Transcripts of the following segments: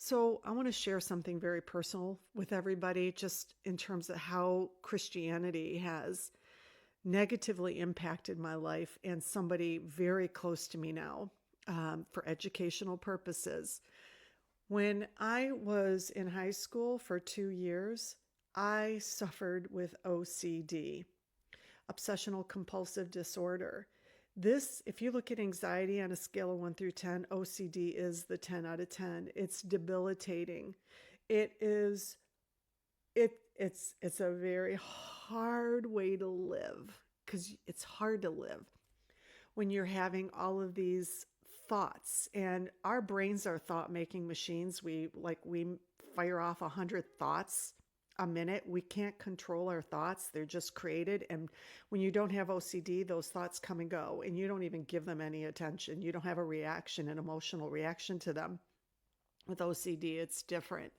So, I want to share something very personal with everybody, just in terms of how Christianity has negatively impacted my life and somebody very close to me now for educational purposes. When I was in high school for 2 years, I suffered with OCD, obsessional compulsive disorder. This, if you look at anxiety on a scale of 1 through 10, OCD is the 10 out of 10. It's debilitating. It is it's a very hard way to live because it's hard to live when you're having all of these thoughts, and our brains are thought making machines. We fire off 100 thoughts a minute. We can't control our thoughts. They're just created. And when you don't have OCD, those thoughts come and go, and you don't even give them any attention. You don't have a reaction, an emotional reaction to them. With OCD, it's different.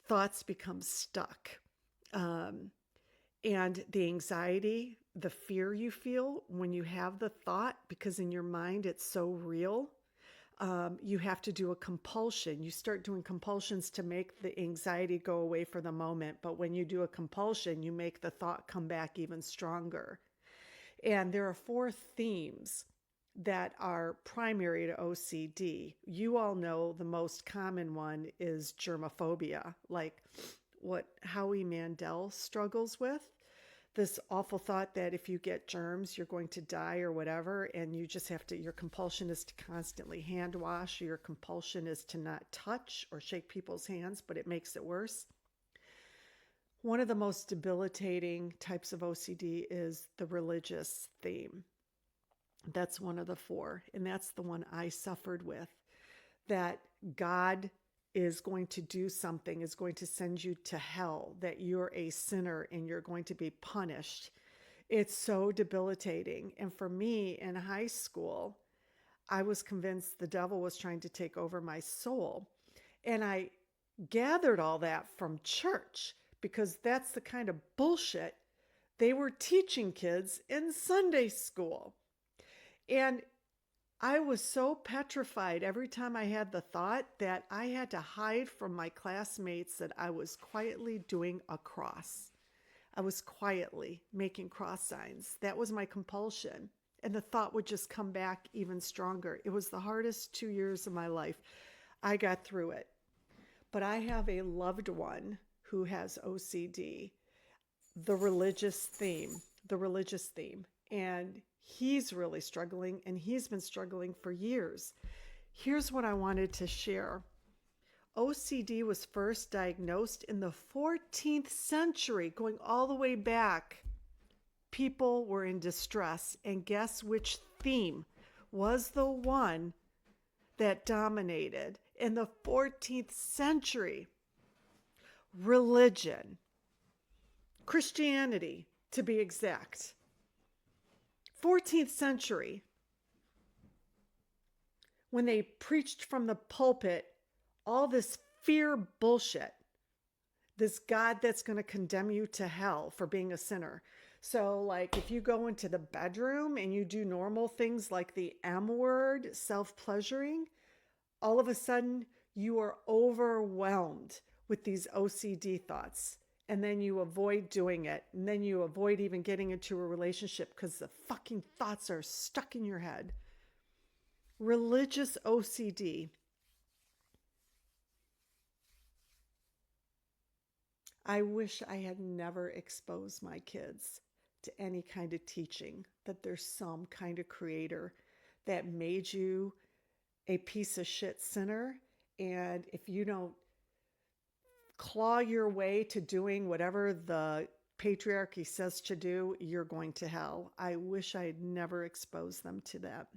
Thoughts become stuck. Um, and the anxiety, the fear you feel when you have the thought, because in your mind it's so real, you have to do a compulsion. You start doing compulsions to make the anxiety go away for the moment. But when you do a compulsion, you make the thought come back even stronger. And there are four themes that are primary to OCD. You all know the most common one is germophobia, like what Howie Mandel struggles with. This awful thought that if you get germs, you're going to die or whatever, and you just have to, your compulsion is to constantly hand wash, or your compulsion is to not touch or shake people's hands, but it makes it worse. One of the most debilitating types of OCD is the religious theme. That's one of the four, and that's the one I suffered with. That God is going to do something, is going to send you to hell, that you're a sinner and you're going to be punished. It's so debilitating. And for me in high school, I was convinced the devil was trying to take over my soul. And I gathered all that from church because that's the kind of bullshit they were teaching kids in Sunday school. And I was so petrified every time I had the thought that I had to hide from my classmates that I was quietly doing a cross. I was quietly making cross signs. That was my compulsion. And the thought would just come back even stronger. It was the hardest 2 years of my life. I got through it. But I have a loved one who has OCD, the religious theme, the religious theme. And he's really struggling, and he's been struggling for years. Here's what I wanted to share. OCD was first diagnosed in the 14th century, going all the way back. People were in distress, and guess which theme was the one that dominated in the 14th century? Religion. Christianity, to be exact. 14th century, when they preached from the pulpit all this fear bullshit, this God that's going to condemn you to hell for being a sinner. So, like, if you go into the bedroom and you do normal things like the M word, self-pleasuring, all of a sudden you are overwhelmed with these OCD thoughts. And then you avoid doing it. And then you avoid even getting into a relationship because the fucking thoughts are stuck in your head. Religious OCD. I wish I had never exposed my kids to any kind of teaching that there's some kind of creator that made you a piece of shit sinner. And if you don't claw your way to doing whatever the patriarchy says to do, you're going to hell. I wish I had never exposed them to that.